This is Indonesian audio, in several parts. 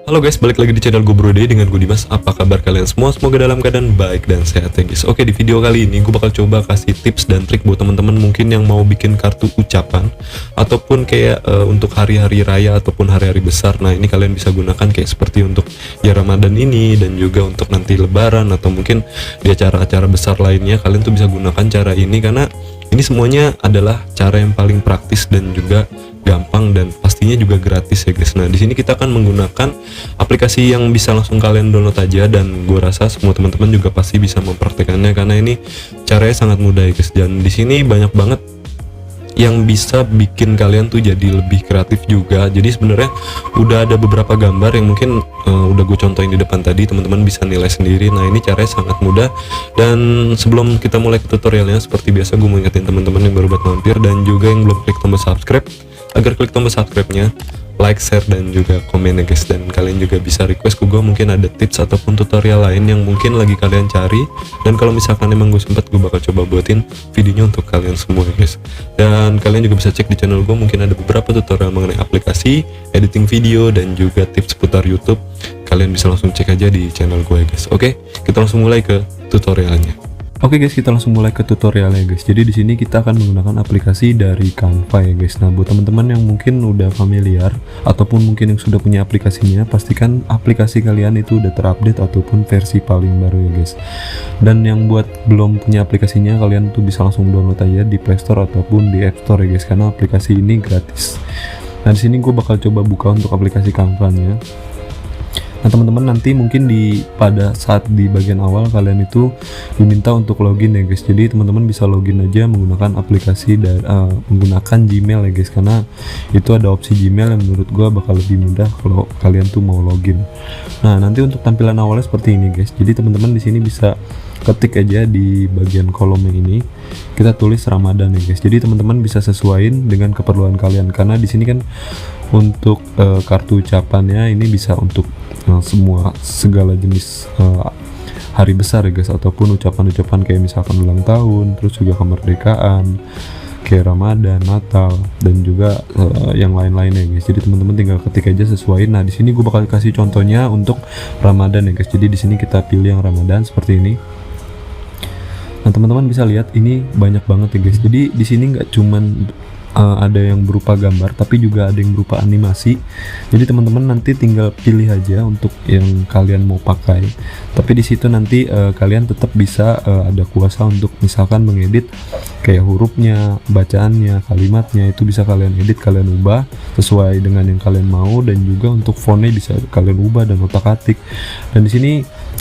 Halo guys, balik lagi di channel gue Brode dengan gue Dimas. Apa kabar kalian semua? Semoga dalam keadaan baik dan sehat ya guys. Oke, di video kali ini gue bakal coba kasih tips dan trik buat teman-teman mungkin yang mau bikin kartu ucapan ataupun kayak untuk hari-hari raya ataupun hari-hari besar. Nah, ini kalian bisa gunakan kayak seperti untuk ya Ramadan ini dan juga untuk nanti Lebaran atau mungkin di acara-acara besar lainnya. Kalian tuh bisa gunakan cara ini karena ini semuanya adalah cara yang paling praktis dan juga gampang dan pastinya juga gratis ya guys. Nah, di sini kita akan menggunakan aplikasi yang bisa langsung kalian download aja dan gue rasa semua teman-teman juga pasti bisa mempraktekannya karena ini caranya sangat mudah ya guys. Dan di sini banyak banget yang bisa bikin kalian tuh jadi lebih kreatif juga. Jadi sebenarnya udah ada beberapa gambar yang mungkin udah gue contohin di depan tadi, teman-teman bisa nilai sendiri. Nah, ini caranya sangat mudah. Dan sebelum kita mulai ke tutorialnya, seperti biasa gue mau ingetin teman-teman yang baru buat mampir dan juga yang belum klik tombol subscribe agar klik tombol subscribe-nya, like, share, dan juga komen ya guys. Dan kalian juga bisa request ke gue mungkin ada tips ataupun tutorial lain yang mungkin lagi kalian cari, dan kalau misalkan emang gue sempat, gue bakal coba buatin videonya untuk kalian semua ya guys. Dan kalian juga bisa cek di channel gue, mungkin ada beberapa tutorial mengenai aplikasi, editing video, dan juga tips seputar YouTube. Kalian bisa langsung cek aja di channel gue ya guys. Oke, kita langsung mulai ke tutorialnya. Oke guys, kita langsung mulai ke tutorialnya guys. Jadi di sini kita akan menggunakan aplikasi dari Canva ya guys. Nah, buat teman-teman yang mungkin udah familiar ataupun mungkin yang sudah punya aplikasinya, pastikan aplikasi kalian itu udah terupdate ataupun versi paling baru ya guys. Dan yang buat belum punya aplikasinya, kalian tuh bisa langsung download aja di Play Store ataupun di App Store ya guys, karena aplikasi ini gratis. Nah, di sini gue bakal coba buka untuk aplikasi Canva-nya. Nah, teman-teman nanti mungkin pada saat di bagian awal kalian itu diminta untuk login ya guys. Jadi teman-teman bisa login aja menggunakan aplikasi dan menggunakan Gmail ya guys, karena itu ada opsi Gmail yang menurut gua bakal lebih mudah kalau kalian tuh mau login. Nah, nanti untuk tampilan awalnya seperti ini guys. Jadi teman-teman di sini bisa ketik aja di bagian kolom yang ini, kita tulis Ramadan ya guys. Jadi teman-teman bisa sesuaiin dengan keperluan kalian, karena di sini kan untuk kartu ucapannya ini bisa untuk segala jenis hari besar ya guys, ataupun ucapan-ucapan kayak misalkan ulang tahun, terus juga kemerdekaan, kayak Ramadan, Natal, dan juga yang lain-lainnya guys. Jadi teman-teman tinggal ketik aja sesuai. Nah, di sini gue bakal kasih contohnya untuk Ramadan ya guys. Jadi di sini kita pilih yang Ramadan seperti ini. Nah, teman-teman bisa lihat ini banyak banget ya guys. Jadi di sini nggak cuman ada yang berupa gambar, tapi juga ada yang berupa animasi. Jadi teman-teman nanti tinggal pilih aja untuk yang kalian mau pakai. Tapi di situ nanti kalian tetap bisa ada kuasa untuk misalkan mengedit kayak hurufnya, bacaannya, kalimatnya, itu bisa kalian edit, kalian ubah sesuai dengan yang kalian mau, dan juga untuk fontnya bisa kalian ubah dan otak-atik. Dan di sini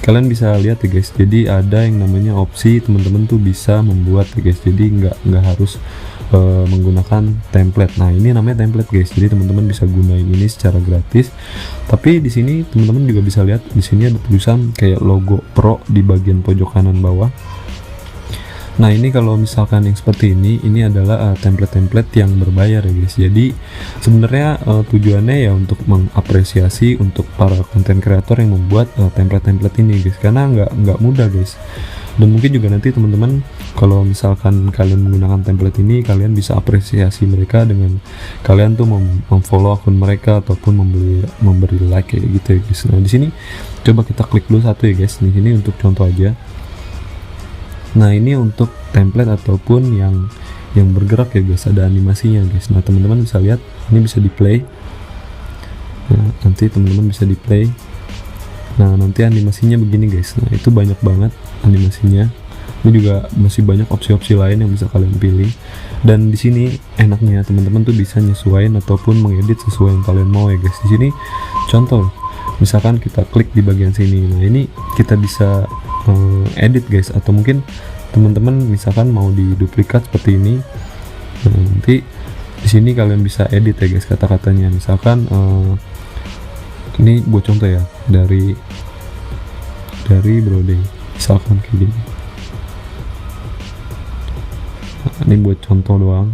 kalian bisa lihat ya guys. Jadi ada yang namanya opsi, teman-teman tuh bisa membuat ya guys. Jadi nggak harus menggunakan template. Nah, ini namanya template guys. Jadi teman-teman bisa gunain ini secara gratis. Tapi di sini teman-teman juga bisa lihat di sini ada tulisan kayak logo Pro di bagian pojok kanan bawah. Nah, ini kalau misalkan yang seperti ini adalah template-template yang berbayar ya guys. Jadi sebenarnya tujuannya ya untuk mengapresiasi untuk para konten kreator yang membuat template-template ini guys, karena nggak mudah guys. Dan mungkin juga nanti teman-teman kalau misalkan kalian menggunakan template ini, kalian bisa apresiasi mereka dengan kalian tuh memfollow akun mereka ataupun memberi like kayak gitu ya guys. Nah, di sini coba kita klik dulu satu ya guys. Di sini untuk contoh aja. Nah, ini untuk template ataupun yang bergerak ya guys, ada animasinya guys. Nah, teman-teman bisa lihat ini bisa di play. Nah, nanti teman-teman bisa di play. Nah, nanti animasinya begini guys. Nah, itu banyak banget animasinya. Ini juga masih banyak opsi-opsi lain yang bisa kalian pilih. Dan di sini enaknya teman-teman tuh bisa nyesuaiin ataupun mengedit sesuai yang kalian mau ya guys. Di sini contoh, misalkan kita klik di bagian sini. Nah, ini kita bisa edit guys, atau mungkin teman-teman misalkan mau diduplikat seperti ini. Nah, nanti di sini kalian bisa edit ya guys kata-katanya. Misalkan ini buat contoh ya dari Brode, misalkan kayak gini. Nah, ini buat contoh doang.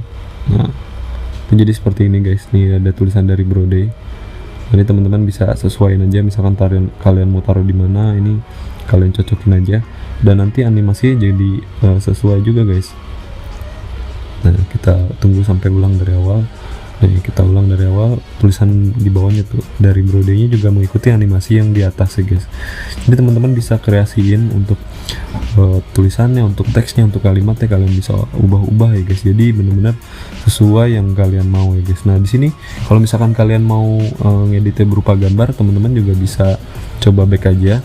Nah, jadi seperti ini guys. Nih ada tulisan dari Brode. Jadi teman-teman bisa sesuaiin aja, misalkan kalian mau taruh di mana, ini kalian cocokin aja, dan nanti animasi jadi sesuai juga guys. Nah, kita tunggu sampai ulang dari awal. Nah, kita ulang dari awal. Tulisan di bawahnya tuh dari brodenya juga mengikuti animasi yang di atas ya guys. Jadi teman-teman bisa kreasiin untuk tulisannya, untuk teksnya, untuk kalimatnya, kalian bisa ubah-ubah ya guys. Jadi benar-benar sesuai yang kalian mau ya guys. Nah di sini kalau misalkan kalian mau ngeditnya berupa gambar, teman-teman juga bisa coba back aja.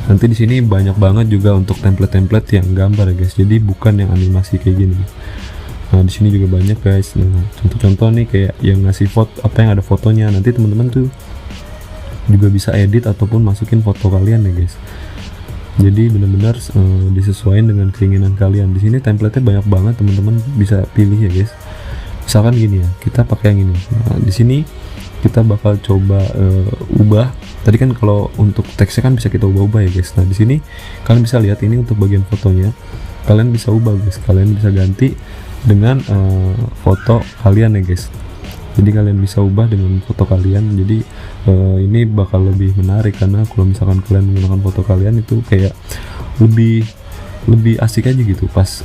Nanti di sini banyak banget juga untuk template-template yang gambar ya guys. Jadi bukan yang animasi kayak gini. Nah di sini juga banyak guys. Nah contoh-contoh nih kayak yang ngasih foto, apa yang ada fotonya. Nanti teman-teman tuh juga bisa edit ataupun masukin foto kalian ya guys. Jadi benar-benar disesuaikan dengan keinginan kalian. Di sini template-nya banyak banget, teman-teman bisa pilih ya guys. Misalkan gini ya, kita pakai yang ini. Nah di sini kita bakal coba ubah. Tadi kan kalau untuk teksnya kan bisa kita ubah-ubah ya guys. Nah di sini kalian bisa lihat ini untuk bagian fotonya. Kalian bisa ubah guys. Kalian bisa ganti dengan foto kalian ya guys. Jadi kalian bisa ubah dengan foto kalian. Jadi ini bakal lebih menarik karena kalau misalkan kalian menggunakan foto kalian itu kayak lebih asik aja gitu pas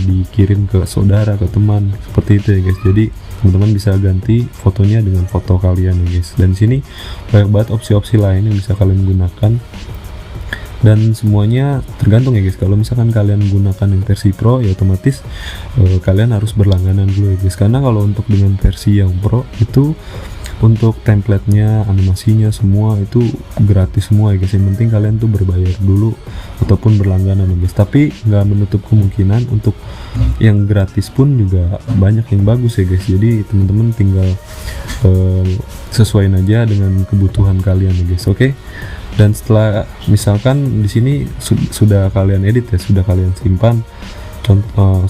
dikirim ke saudara, ke teman, seperti itu ya guys. Jadi teman-teman bisa ganti fotonya dengan foto kalian ya guys. Dan sini banyak banget opsi-opsi lain yang bisa kalian gunakan. Dan semuanya tergantung ya guys. Kalau misalkan kalian gunakan yang versi pro ya otomatis kalian harus berlangganan dulu ya guys. Karena kalau untuk dengan versi yang pro itu untuk templatenya, animasinya semua itu gratis semua ya guys. Yang penting kalian tuh berbayar dulu ataupun berlangganan ya guys. Tapi nggak menutup kemungkinan untuk yang gratis pun juga banyak yang bagus ya guys. Jadi teman-teman tinggal sesuaiin aja dengan kebutuhan kalian ya guys. Oke. Dan setelah misalkan di sini sudah kalian edit ya, sudah kalian simpan,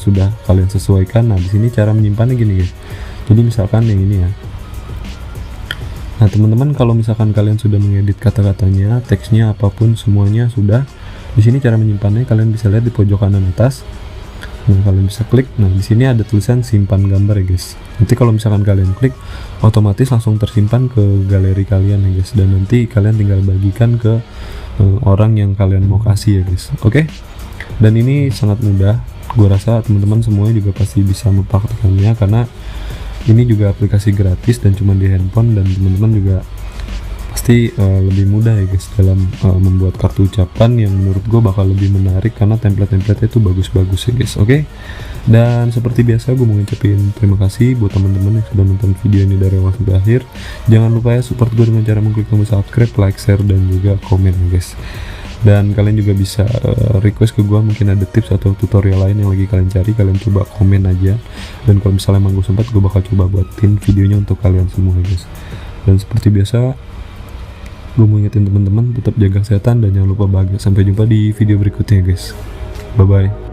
sudah kalian sesuaikan. Nah di sini cara menyimpannya gini guys. Jadi misalkan yang ini ya. Nah teman-teman kalau misalkan kalian sudah mengedit kata-katanya, teksnya, apapun semuanya sudah. Di sini cara menyimpannya kalian bisa lihat di pojok kanan atas. Nah kalian bisa klik. Nah di sini ada tulisan simpan gambar ya guys. Nanti kalau misalkan kalian klik, otomatis langsung tersimpan ke galeri kalian ya guys. Dan nanti kalian tinggal bagikan ke orang yang kalian mau kasih ya guys. Oke. Dan ini sangat mudah. Gue rasa teman-teman semuanya juga pasti bisa mempraktekannya karena ini juga aplikasi gratis dan cuma di handphone. Dan teman-teman juga pasti lebih mudah ya guys dalam membuat kartu ucapan yang menurut gue bakal lebih menarik karena template-template itu bagus-bagus ya guys. Oke. Dan seperti biasa gue mau ngucapin terima kasih buat teman-teman yang sudah nonton video ini dari awal sampai akhir. Jangan lupa ya support gue dengan cara mengklik tombol subscribe, like, share, dan juga komen ya guys. Dan kalian juga bisa request ke gue, mungkin ada tips atau tutorial lain yang lagi kalian cari, kalian coba komen aja. Dan kalau misalnya emang gue sempat, gue bakal coba buatin videonya untuk kalian semua ya guys. Dan seperti biasa gue mau ingetin teman-teman tetap jaga kesehatan dan jangan lupa bahagia. Sampai jumpa di video berikutnya guys. Bye bye.